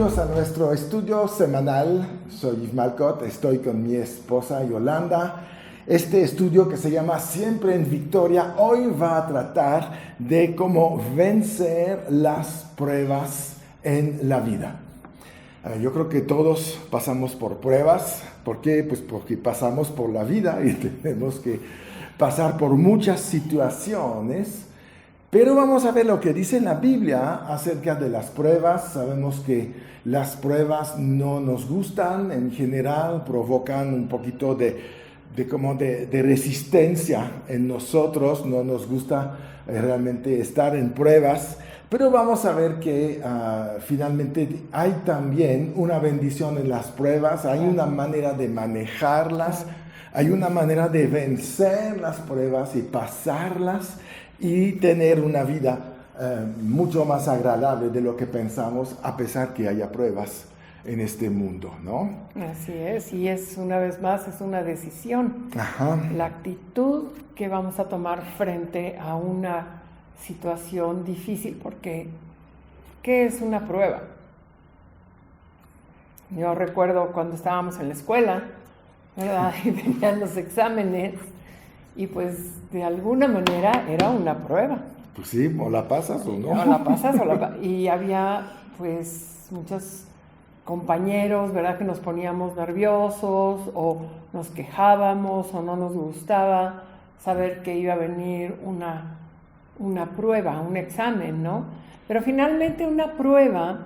Bienvenidos a nuestro estudio semanal. Soy Yves Malcott, estoy con mi esposa Yolanda. Este estudio que se llama Siempre en Victoria, hoy va a tratar de cómo vencer las pruebas en la vida. Yo creo que todos pasamos por pruebas. ¿Por qué? Pues porque pasamos por la vida y tenemos que pasar por muchas situaciones. Pero vamos a ver lo que dice en la Biblia acerca de las pruebas. Sabemos que las pruebas no nos gustan, en general provocan un poquito de resistencia en nosotros. No nos gusta realmente estar en pruebas, pero vamos a ver que finalmente hay también una bendición en las pruebas, hay una manera de manejarlas, hay una manera de vencer las pruebas y pasarlas y tener una vida mucho más agradable de lo que pensamos, a pesar que haya pruebas en este mundo, ¿no? Así es, y es una vez más, es una decisión. Ajá. La actitud que vamos a tomar frente a una situación difícil, porque ¿qué es una prueba? Yo recuerdo cuando estábamos en la escuela, ¿verdad? Y venían los exámenes, y pues de alguna manera era una prueba. Pues sí, o la pasas o no. O la pasas o la pasas. Y había pues muchos compañeros, ¿verdad? Que nos poníamos nerviosos o nos quejábamos o no nos gustaba saber que iba a venir una prueba, un examen, ¿no? Pero finalmente una prueba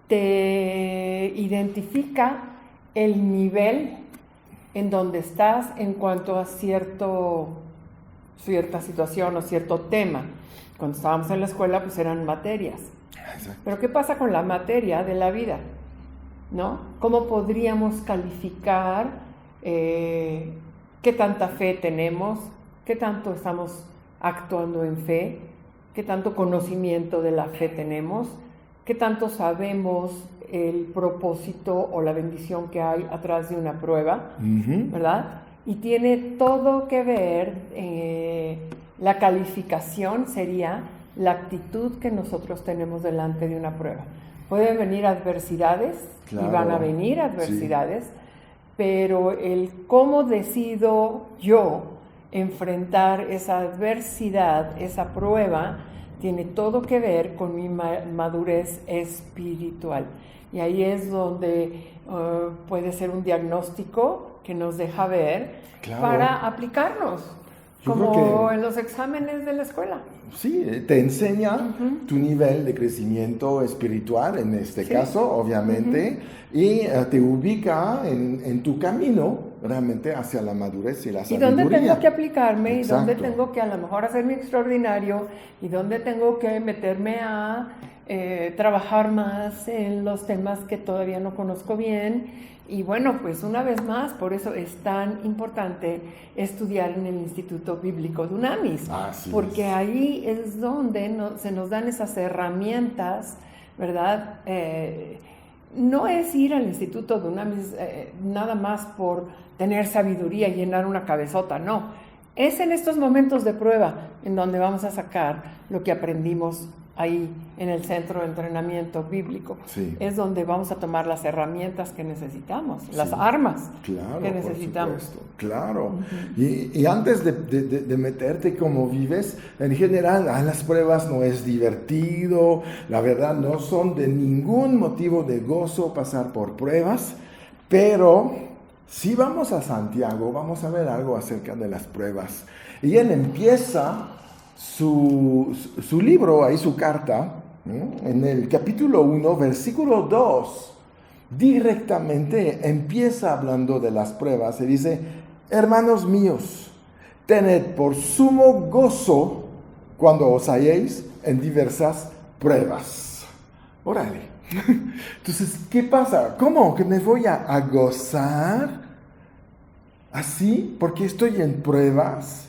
te identifica el nivel en donde estás en cuanto a cierta situación o cierto tema. Cuando estábamos en la escuela, pues eran materias. Exacto. Pero ¿qué pasa con la materia de la vida? ¿No? ¿Cómo podríamos calificar qué tanta fe tenemos? ¿Qué tanto estamos actuando en fe? ¿Qué tanto conocimiento de la fe tenemos? ¿Qué tanto sabemos el propósito o la bendición que hay atrás de una prueba? ¿Verdad? Y tiene todo que ver, la calificación sería la actitud que nosotros tenemos delante de una prueba. Pueden venir adversidades, claro, y van a venir adversidades, sí, pero el cómo decido yo enfrentar esa adversidad, esa prueba, tiene todo que ver con mi madurez espiritual. Y ahí es donde puede ser un diagnóstico que nos deja ver, claro, para aplicarnos, como en los exámenes de la escuela. Sí, te enseña tu nivel de crecimiento espiritual, en este caso, obviamente, y te ubica en tu camino realmente hacia la madurez y la sabiduría. Y dónde tengo que aplicarme, exacto, y dónde tengo que a lo mejor hacerme extraordinario, y dónde tengo que meterme a trabajar más en los temas que todavía no conozco bien. Y bueno, pues una vez más, por eso es tan importante estudiar en el Instituto Bíblico Dunamis, porque ahí es donde se nos dan esas herramientas, ¿verdad? No es ir al Instituto Dunamis nada más por tener sabiduría y llenar una cabezota, no. Es en estos momentos de prueba en donde vamos a sacar lo que aprendimos ahí en el centro de entrenamiento bíblico. Sí. Es donde vamos a tomar las herramientas que necesitamos, sí, las armas, claro, que necesitamos. Por supuesto, claro. Y antes de meterte cómo vives, en general, las pruebas no es divertido, la verdad no son de ningún motivo de gozo pasar por pruebas, pero si vamos a Santiago, vamos a ver algo acerca de las pruebas. Y él empieza su libro, ahí su carta, ¿no? En el capítulo 1, versículo 2, directamente empieza hablando de las pruebas y dice: hermanos míos, tened por sumo gozo cuando os halléis en diversas pruebas. Órale. Entonces, ¿qué pasa? ¿Cómo que me voy a gozar así porque estoy en pruebas?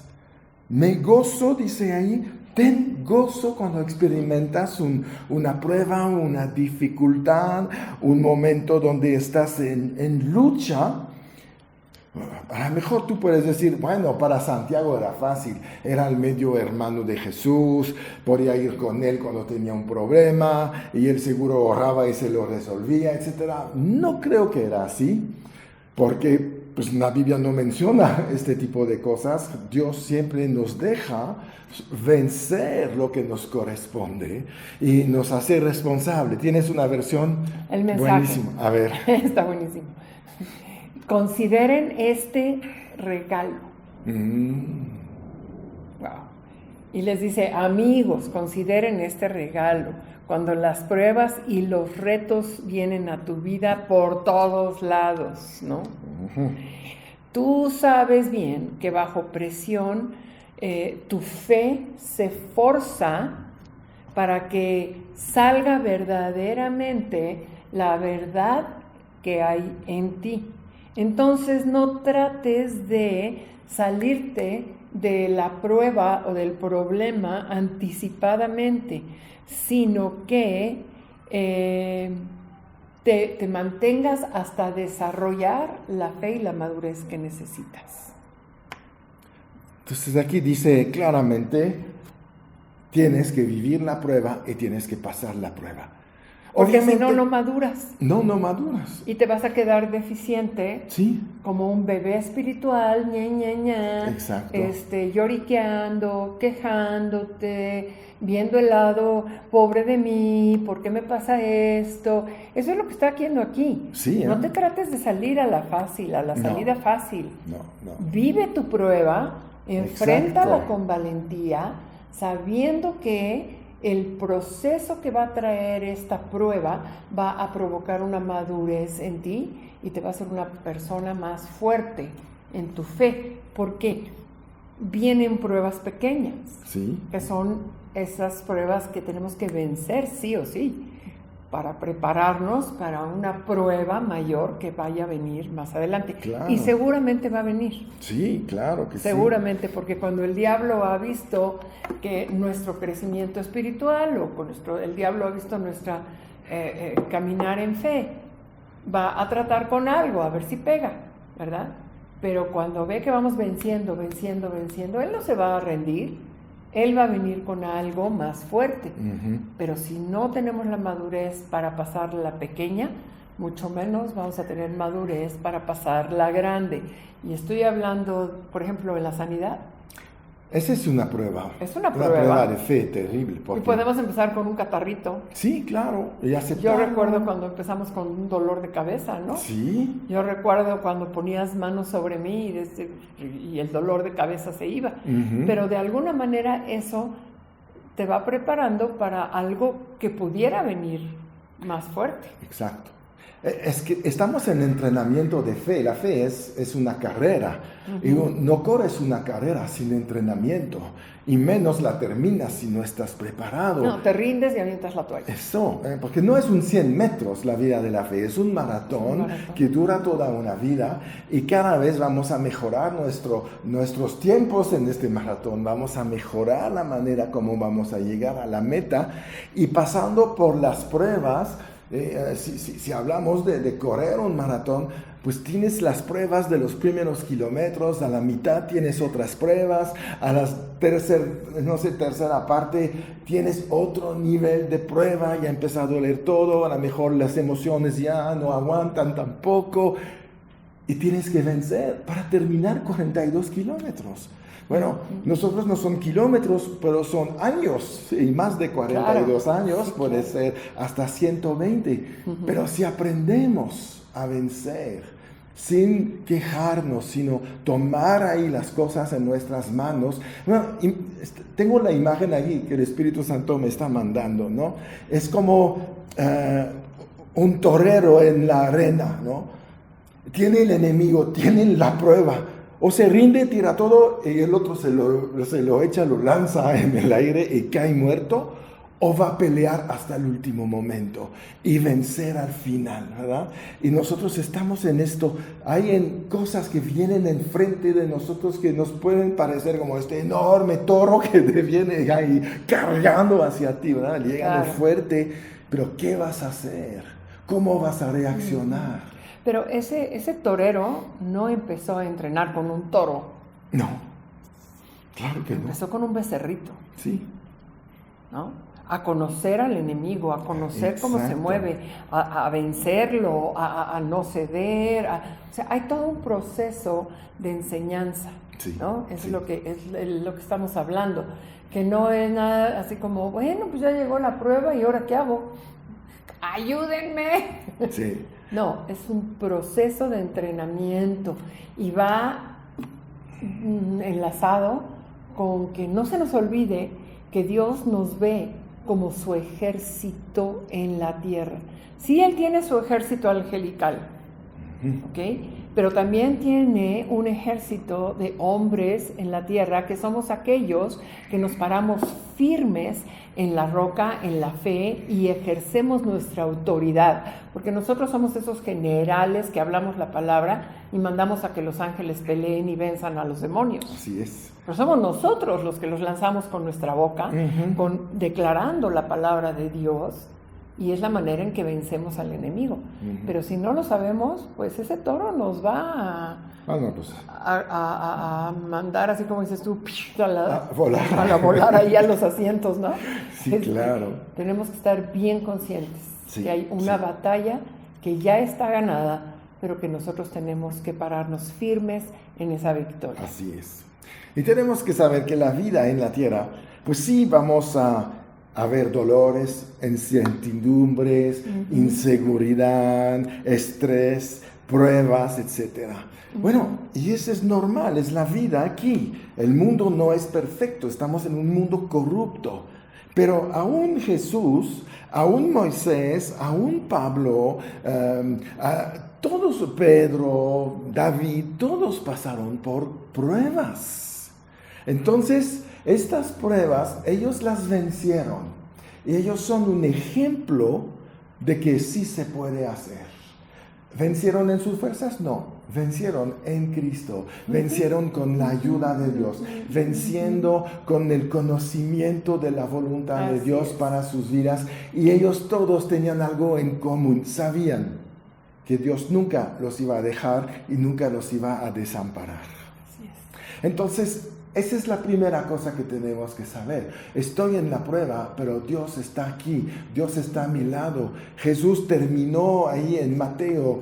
Me gozo, dice ahí, ten gozo cuando experimentas una prueba, una dificultad, un momento donde estás en lucha. A lo mejor tú puedes decir, bueno, para Santiago era fácil, era el medio hermano de Jesús, podía ir con él cuando tenía un problema y él seguro oraba y se lo resolvía, etc. No creo que era así, porque pues, la Biblia no menciona este tipo de cosas. Dios siempre nos deja vencer lo que nos corresponde y nos hace responsable. ¿Tienes una versión? El mensaje. Buenísimo. A ver. Está buenísimo. Consideren este regalo. Wow. Y les dice, amigos, consideren este regalo. Cuando las pruebas y los retos vienen a tu vida por todos lados, ¿no? Tú sabes bien que bajo presión tu fe se forza para que salga verdaderamente la verdad que hay en ti. Entonces no trates de salirte de la prueba o del problema anticipadamente, sino que te mantengas hasta desarrollar la fe y la madurez que necesitas. Entonces aquí dice claramente, tienes que vivir la prueba y tienes que pasar la prueba. Porque si no, no maduras. No maduras. Y te vas a quedar deficiente. Sí. Como un bebé espiritual, Exacto. Lloriqueando, quejándote, viendo el lado, pobre de mí, ¿por qué me pasa esto? Eso es lo que está haciendo aquí. Sí, No te trates de salir a la fácil, a la salida fácil. No. Vive tu prueba, enfréntala Exacto. con valentía, sabiendo que el proceso que va a traer esta prueba va a provocar una madurez en ti y te va a hacer una persona más fuerte en tu fe. ¿Por qué? Vienen pruebas pequeñas, Sí. que son esas pruebas que tenemos que vencer sí o sí, para prepararnos para una prueba mayor que vaya a venir más adelante. Claro. Y seguramente va a venir. Sí, claro que Seguramente, porque cuando el diablo ha visto que nuestro crecimiento espiritual el diablo ha visto nuestra caminar en fe, va a tratar con algo, a ver si pega, ¿verdad? Pero cuando ve que vamos venciendo, él no se va a rendir. Él va a venir con algo más fuerte. Pero si no tenemos la madurez para pasar la pequeña, mucho menos vamos a tener madurez para pasar la grande. Y estoy hablando, por ejemplo, de la sanidad. Esa es una prueba. Es una prueba. prueba. Una prueba de fe terrible. Y podemos empezar con un catarrito. Sí, claro. Yo recuerdo cuando empezamos con un dolor de cabeza, ¿no? Sí. Yo recuerdo cuando ponías manos sobre mí y el dolor de cabeza se iba. Pero de alguna manera eso te va preparando para algo que pudiera venir más fuerte. Exacto. Es que estamos en entrenamiento de fe. La fe es una carrera. Y no corres una carrera sin entrenamiento. Y menos la terminas si no estás preparado. No, te rindes y avientas la toalla. Eso, porque no es un 100 metros la vida de la fe. Es un maratón que dura toda una vida. Y cada vez vamos a mejorar nuestros tiempos en este maratón. Vamos a mejorar la manera como vamos a llegar a la meta. Y pasando por las pruebas... Si hablamos de correr un maratón, pues tienes las pruebas de los primeros kilómetros, a la mitad tienes otras pruebas, a la tercera parte tienes otro nivel de prueba, ya empieza a doler todo, a lo mejor las emociones ya no aguantan tampoco, y tienes que vencer para terminar 42 kilómetros. Bueno, nosotros no son kilómetros, pero son años, y más de 42 años, puede ser hasta 120. Pero si aprendemos a vencer sin quejarnos, sino tomar ahí las cosas en nuestras manos. Bueno, tengo la imagen ahí que el Espíritu Santo me está mandando, ¿no? Es como un torero en la arena, ¿no? Tiene el enemigo, tiene la prueba. O se rinde, tira todo y el otro se lo echa, lo lanza en el aire y cae muerto. O va a pelear hasta el último momento y vencer al final, ¿verdad? Y nosotros estamos en esto. Hay cosas que vienen enfrente de nosotros que nos pueden parecer como este enorme toro que viene ahí cargando hacia ti, ¿verdad? Llegando fuerte. Pero ¿qué vas a hacer? ¿Cómo vas a reaccionar? Pero ese torero no empezó a entrenar con un toro. No, claro que no. Empezó con un becerrito, Sí, ¿no? A conocer al enemigo, a conocer cómo se Exacto. mueve, a vencerlo, a no ceder. O sea, hay todo un proceso de enseñanza, Sí, ¿no? Eso sí. es lo que estamos hablando. Que no es nada así como, bueno, pues ya llegó la prueba y ahora ¿qué hago? ¡Ayúdenme! sí. No, es un proceso de entrenamiento y va enlazado con que no se nos olvide que Dios nos ve como su ejército en la tierra. Sí, Él tiene su ejército angelical, ¿ok? Pero también tiene un ejército de hombres en la tierra que somos aquellos que nos paramos firmes en la roca, en la fe y ejercemos nuestra autoridad, porque nosotros somos esos generales que hablamos la palabra y mandamos a que los ángeles peleen y venzan a los demonios. Así es. Pero somos nosotros los que los lanzamos con nuestra boca, declarando la palabra de Dios, y es la manera en que vencemos al enemigo. Pero si no lo sabemos, pues ese toro nos va No, pues. a mandar, así como dices tú, A volar. a volar ahí a los asientos, ¿no? Sí, claro. Tenemos que estar bien conscientes Sí, que hay una sí. batalla que ya está ganada, pero que nosotros tenemos que pararnos firmes en esa victoria. Así es. Y tenemos que saber que la vida en la tierra, pues sí, vamos a ver dolores, incertidumbres, inseguridad, estrés, pruebas, etc. Bueno, y eso es normal, es la vida aquí. El mundo no es perfecto, estamos en un mundo corrupto. Pero aún Jesús, aún Moisés, aún Pablo, todos, Pedro, David, todos pasaron por pruebas. Entonces, estas pruebas, ellos las vencieron. Y ellos son un ejemplo de que sí se puede hacer. ¿Vencieron en sus fuerzas? No. Vencieron en Cristo. Vencieron con la ayuda de Dios. Venciendo con el conocimiento de la voluntad de Dios para sus vidas. Y ellos todos tenían algo en común. Sabían que Dios nunca los iba a dejar y nunca los iba a desamparar. Entonces, esa es la primera cosa que tenemos que saber. Estoy en la prueba, pero Dios está aquí. Dios está a mi lado. Jesús terminó ahí en Mateo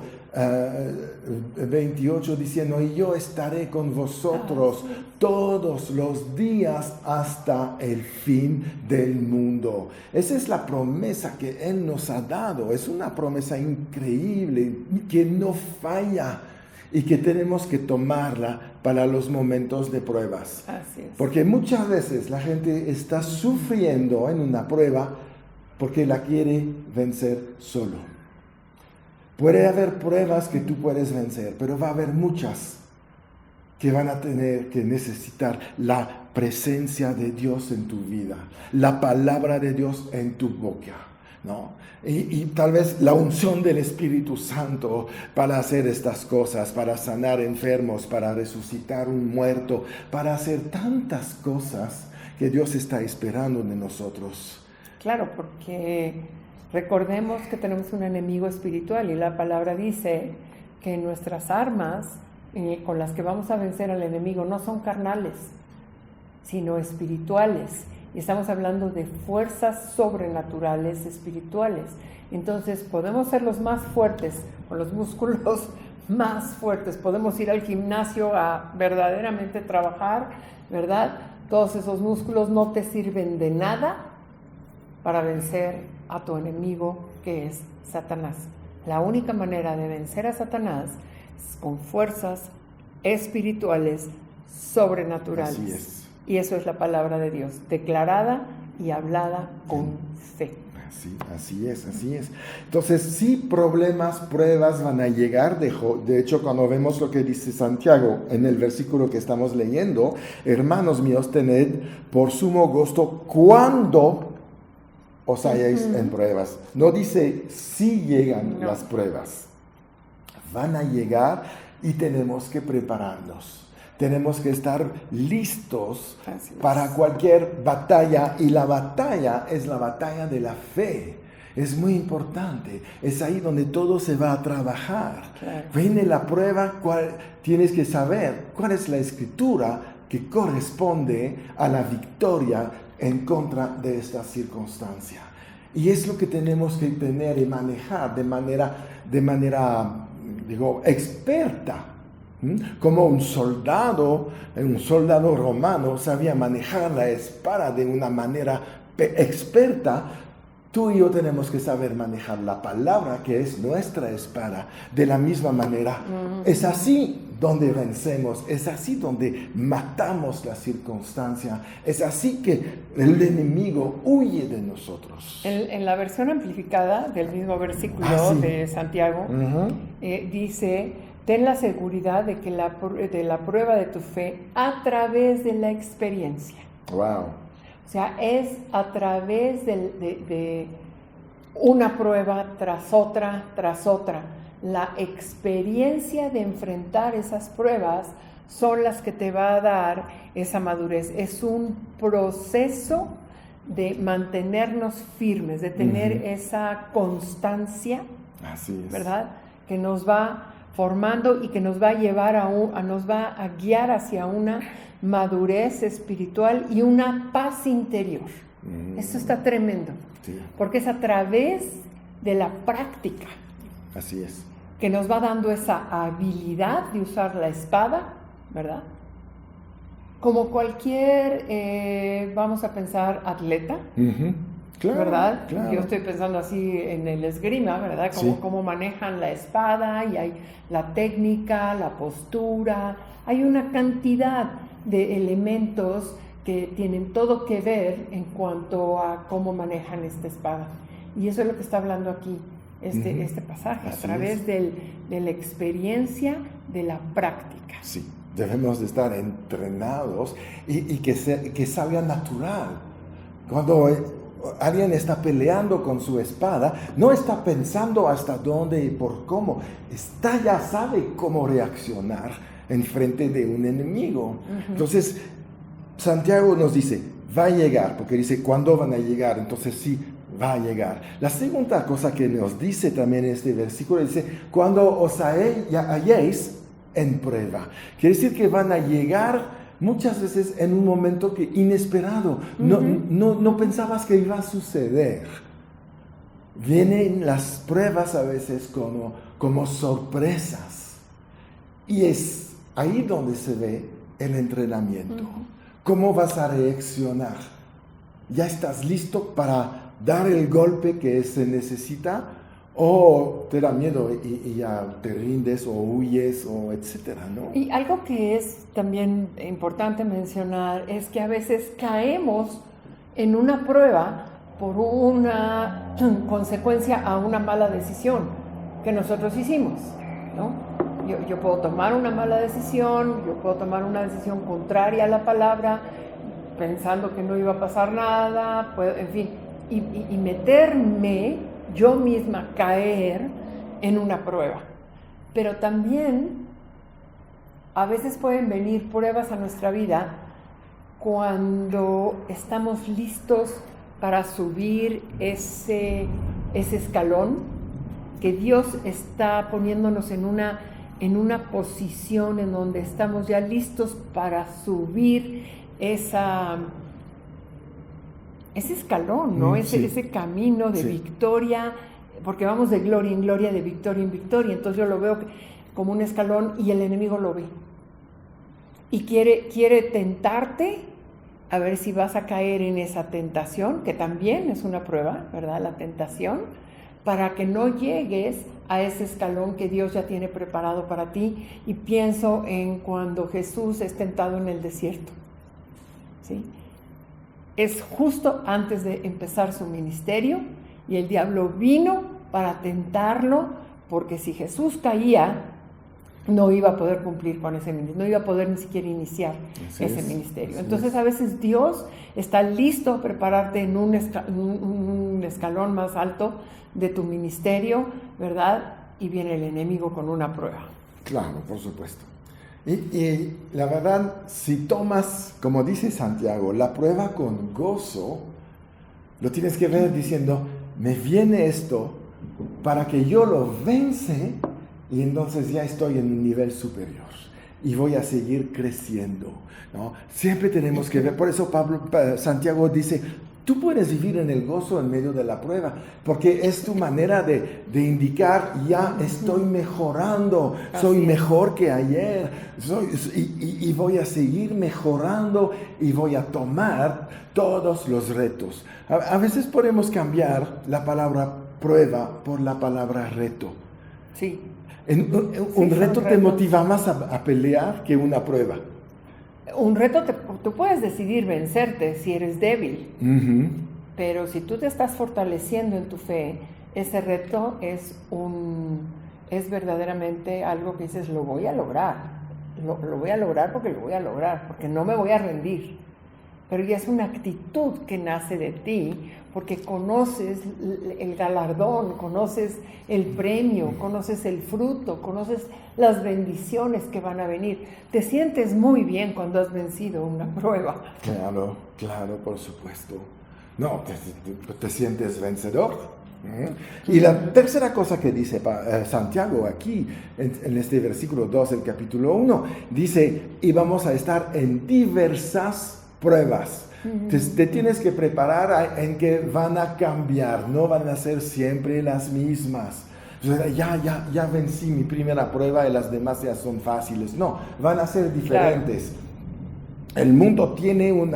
28 diciendo, y yo estaré con vosotros todos los días hasta el fin del mundo. Esa es la promesa que Él nos ha dado. Es una promesa increíble que no falla. Y que tenemos que tomarla para los momentos de pruebas. Así es. Porque muchas veces la gente está sufriendo en una prueba porque la quiere vencer solo. Puede haber pruebas que tú puedes vencer, pero va a haber muchas que van a tener que necesitar la presencia de Dios en tu vida, la palabra de Dios en tu boca, ¿no? Y tal vez la unción del Espíritu Santo para hacer estas cosas, para sanar enfermos, para resucitar un muerto, para hacer tantas cosas que Dios está esperando de nosotros. Claro, porque recordemos que tenemos un enemigo espiritual y la palabra dice que nuestras armas con las que vamos a vencer al enemigo no son carnales, sino espirituales. Y estamos hablando de fuerzas sobrenaturales espirituales. Entonces podemos ser los más fuertes, con los músculos más fuertes. Podemos ir al gimnasio a verdaderamente trabajar, ¿verdad? Todos esos músculos no te sirven de nada para vencer a tu enemigo, que es Satanás. La única manera de vencer a Satanás es con fuerzas espirituales sobrenaturales. Así es. Y eso es la palabra de Dios, declarada y hablada con fe. Así es. Entonces, sí, problemas, pruebas van a llegar. De hecho, cuando vemos lo que dice Santiago en el versículo que estamos leyendo, hermanos míos, tened por sumo gozo cuando os halláis en pruebas. No dice si llegan las pruebas. Van a llegar y tenemos que prepararnos. Tenemos que estar listos para cualquier batalla, y la batalla es la batalla de la fe. Es muy importante. Es ahí donde todo se va a trabajar. Claro. Viene la prueba, tienes que saber cuál es la escritura que corresponde a la victoria en contra de esta circunstancia. Y es lo que tenemos que tener y manejar de manera experta. Como un soldado romano sabía manejar la espada de una manera experta, tú y yo tenemos que saber manejar la palabra, que es nuestra espada, de la misma manera. Es así donde vencemos, es así donde matamos la circunstancia, es así que el enemigo huye de nosotros. En la versión amplificada del mismo versículo de Santiago, dice: ten la seguridad de que de la prueba de tu fe a través de la experiencia. Wow. O sea, es a través de una prueba tras otra. La experiencia de enfrentar esas pruebas son las que te va a dar esa madurez. Es un proceso de mantenernos firmes, de tener esa constancia, así es, ¿verdad? Que nos va formando y que nos va a llevar nos va a guiar hacia una madurez espiritual y una paz interior. Esto está tremendo, sí, porque es a través de la práctica, así es, que nos va dando esa habilidad de usar la espada, ¿verdad? Como cualquier, vamos a pensar, atleta, claro, ¿verdad? Claro. Yo estoy pensando así en el esgrima, ¿verdad? Cómo manejan la espada, y hay la técnica, la postura, hay una cantidad de elementos que tienen todo que ver en cuanto a cómo manejan esta espada. Y eso es lo que está hablando aquí este pasaje, así a través es, de la experiencia, de la práctica. Sí, debemos de estar entrenados y que salga natural. Cuando alguien está peleando con su espada, no está pensando hasta dónde y por cómo, ya sabe cómo reaccionar en frente de un enemigo. Entonces, Santiago nos dice, va a llegar, porque dice, ¿cuándo van a llegar? Entonces sí, va a llegar. La segunda cosa que nos dice también este versículo, dice, cuando os halléis en prueba. Quiere decir que van a llegar muchas veces en un momento inesperado. No pensabas que iba a suceder. Vienen las pruebas a veces como sorpresas. Y es ahí donde se ve el entrenamiento. ¿Cómo vas a reaccionar? ¿Ya estás listo para dar el golpe que se necesita? ¿O te da miedo y ya te rindes o huyes o etcétera, ¿no? Y algo que es también importante mencionar es que a veces caemos en una prueba por una consecuencia a una mala decisión que nosotros hicimos, ¿no? Yo puedo tomar una mala decisión, yo puedo tomar una decisión contraria a la palabra, pensando que no iba a pasar nada, en fin, y meterme yo misma, caer en una prueba. Pero también a veces pueden venir pruebas a nuestra vida cuando estamos listos para subir ese escalón que Dios está poniéndonos en una posición en donde estamos ya listos para subir ese escalón, ¿no? Ese camino de victoria, porque vamos de gloria en gloria, de victoria en victoria. Entonces yo lo veo como un escalón y el enemigo lo ve. Y quiere tentarte a ver si vas a caer en esa tentación, que también es una prueba, ¿verdad? La tentación, para que no llegues a ese escalón que Dios ya tiene preparado para ti. Y pienso en cuando Jesús es tentado en el desierto, ¿sí? Es justo antes de empezar su ministerio y el diablo vino para tentarlo, porque si Jesús caía, no iba a poder cumplir con ese ministerio, no iba a poder ni siquiera iniciar ese ministerio. Entonces a veces Dios está listo a prepararte en un escalón más alto de tu ministerio, ¿verdad? Y viene el enemigo con una prueba. Claro, por supuesto. Y la verdad, si tomas, como dice Santiago, la prueba con gozo, lo tienes que ver diciendo, me viene esto para que yo lo vence y entonces ya estoy en un nivel superior y voy a seguir creciendo, ¿no? Siempre tenemos que ver, por eso Santiago dice, tú puedes vivir en el gozo en medio de la prueba, porque es tu manera de indicar, ya estoy mejorando, soy mejor que ayer, y voy a seguir mejorando y voy a tomar todos los retos. A veces podemos cambiar la palabra prueba por la palabra reto. Sí. Un reto te motiva más a pelear que una prueba. Un reto, tú puedes decidir vencerte si eres débil, pero si tú te estás fortaleciendo en tu fe, ese reto es verdaderamente algo que dices, lo voy a lograr, lo voy a lograr porque lo voy a lograr, porque no me voy a rendir. Pero ya es una actitud que nace de ti, porque conoces el galardón, conoces el premio, conoces el fruto, conoces las bendiciones que van a venir. Te sientes muy bien cuando has vencido una prueba. Claro, por supuesto. No, te sientes vencedor. Y la tercera cosa que dice Santiago aquí, en este versículo 2 del capítulo 1, dice, y vamos a estar en diversas pruebas. Te tienes que preparar en que van a cambiar, no van a ser siempre las mismas. O sea, ya vencí mi primera prueba y las demás ya son fáciles. No, van a ser diferentes. Claro. El mundo tiene un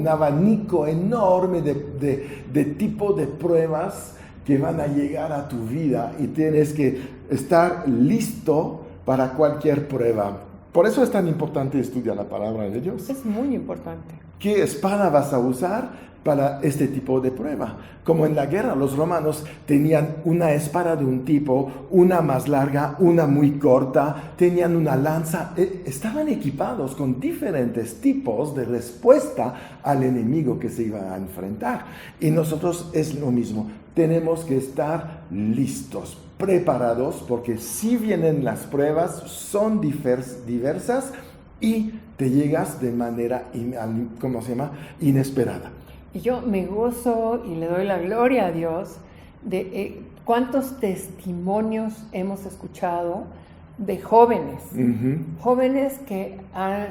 abanico enorme de tipo de pruebas que van a llegar a tu vida y tienes que estar listo para cualquier prueba. Por eso es tan importante estudiar la palabra de Dios. Es muy importante. ¿Qué espada vas a usar para este tipo de prueba? Como en la guerra, los romanos tenían una espada de un tipo, una más larga, una muy corta, tenían una lanza, estaban equipados con diferentes tipos de respuesta al enemigo que se iba a enfrentar. Y nosotros es lo mismo, tenemos que estar listos, preparados, porque si vienen las pruebas, son diversas y te llegas de manera, inesperada. Y yo me gozo y le doy la gloria a Dios de cuántos testimonios hemos escuchado de jóvenes, jóvenes que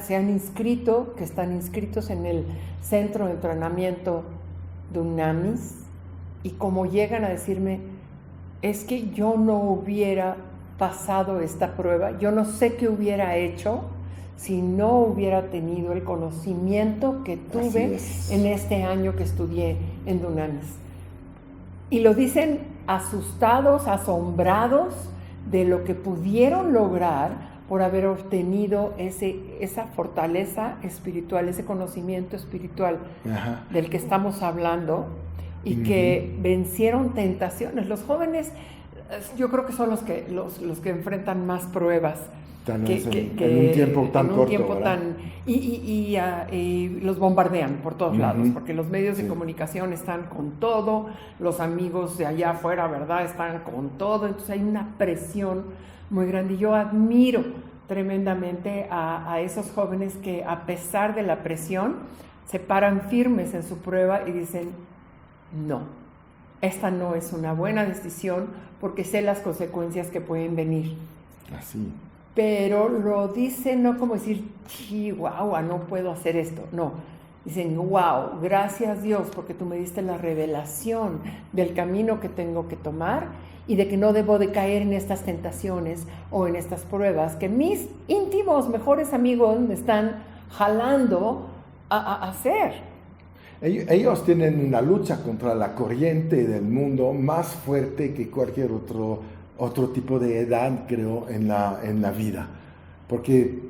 se han inscrito, que están inscritos en el centro de entrenamiento de UNAMIS, y como llegan a decirme, es que yo no hubiera pasado esta prueba, yo no sé qué hubiera hecho si no hubiera tenido el conocimiento que tuve en este año que estudié en UNAMIS. Y lo dicen asustados, asombrados de lo que pudieron lograr por haber obtenido esa fortaleza espiritual, ese conocimiento espiritual del que estamos hablando, y que vencieron tentaciones. Los jóvenes, yo creo que son los que enfrentan más pruebas. En un tiempo tan corto, y los bombardean por todos lados, porque los medios de comunicación están con todo, los amigos de allá afuera, ¿verdad?, están con todo, entonces hay una presión muy grande. Y yo admiro tremendamente a esos jóvenes que, a pesar de la presión, se paran firmes en su prueba y dicen, no, esta no es una buena decisión porque sé las consecuencias que pueden venir. Así. Pero lo dicen no como decir, chihuahua, no puedo hacer esto. No, dicen, wow, gracias Dios porque tú me diste la revelación del camino que tengo que tomar y de que no debo de caer en estas tentaciones o en estas pruebas que mis íntimos, mejores amigos me están jalando a hacer. Ellos tienen una lucha contra la corriente del mundo más fuerte que cualquier otro tipo de edad, creo, en la vida. Porque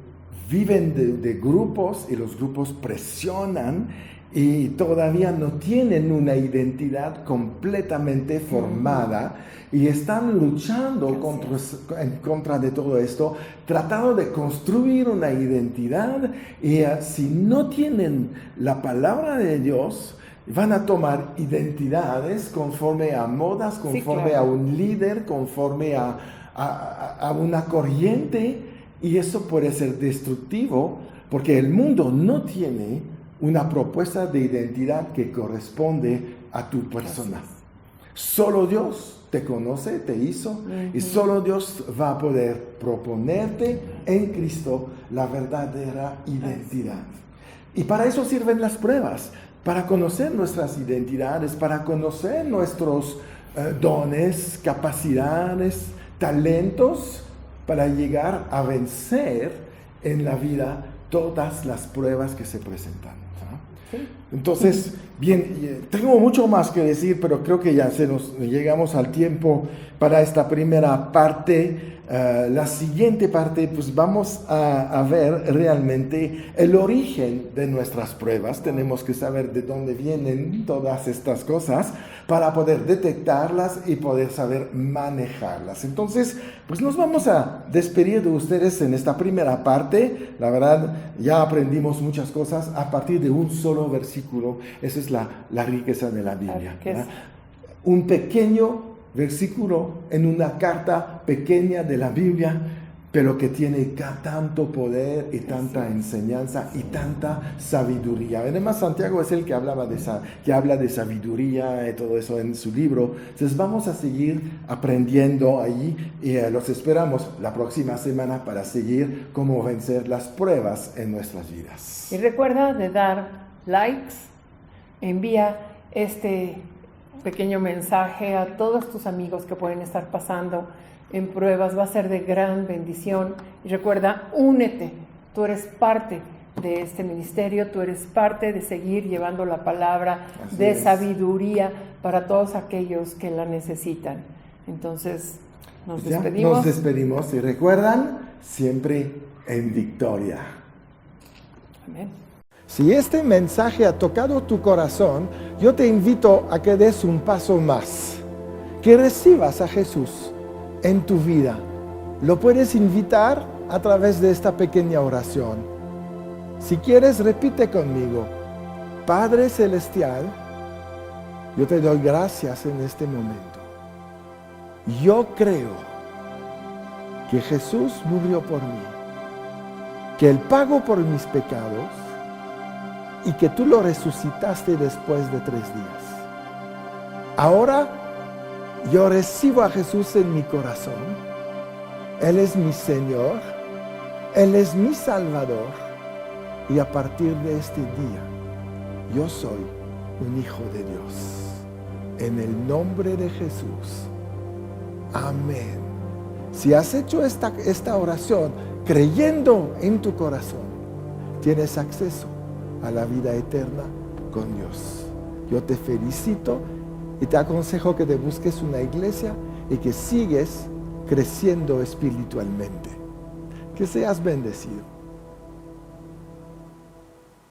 viven de grupos y los grupos presionan y todavía no tienen una identidad completamente formada y están luchando en contra de todo esto, tratando de construir una identidad, y si no tienen la palabra de Dios, van a tomar identidades conforme a modas, conforme a un líder, conforme a una corriente, y eso puede ser destructivo porque el mundo no tiene una propuesta de identidad que corresponde a tu persona. Solo Dios te conoce, te hizo, y solo Dios va a poder proponerte en Cristo la verdadera identidad. Y para eso sirven las pruebas, para conocer nuestras identidades, para conocer nuestros dones, capacidades, talentos, para llegar a vencer en la vida todas las pruebas que se presentan, ¿no? Sí. Entonces, bien, tengo mucho más que decir, pero creo que ya llegamos al tiempo para esta primera parte. La siguiente parte, pues vamos a ver realmente el origen de nuestras pruebas. Tenemos que saber de dónde vienen todas estas cosas para poder detectarlas y poder saber manejarlas. Entonces, pues nos vamos a despedir de ustedes en esta primera parte. La verdad, ya aprendimos muchas cosas a partir de un solo versículo. Esa es la riqueza de la Biblia. Un pequeño versículo en una carta pequeña de la Biblia, pero que tiene tanto poder y tanta enseñanza y tanta sabiduría. Además, Santiago es el que habla de sabiduría y todo eso en su libro. Entonces vamos a seguir aprendiendo allí y los esperamos la próxima semana para seguir cómo vencer las pruebas en nuestras vidas. Y recuerda de dar likes, envía este pequeño mensaje a todos tus amigos que pueden estar pasando en pruebas, va a ser de gran bendición. Y recuerda, únete, tú eres parte de este ministerio, tú eres parte de seguir llevando la palabra de sabiduría para todos aquellos que la necesitan. Entonces, nos despedimos. Nos despedimos y recuerdan, siempre en victoria. Amén. Si este mensaje ha tocado tu corazón, yo te invito a que des un paso más, que recibas a Jesús en tu vida. Lo puedes invitar a través de esta pequeña oración. Si quieres, repite conmigo: Padre Celestial, yo te doy gracias en este momento. Yo creo que Jesús murió por mí, que Él pagó por mis pecados, y que tú lo resucitaste después de 3 días. Ahora yo recibo a Jesús en mi corazón. Él es mi Señor, Él es mi Salvador, y a partir de este día yo soy un hijo de Dios. En el nombre de Jesús. Amén. Si has hecho esta oración creyendo en tu corazón, tienes acceso a la vida eterna con Dios. Yo te felicito y te aconsejo que te busques una iglesia y que sigues creciendo espiritualmente. Que seas bendecido.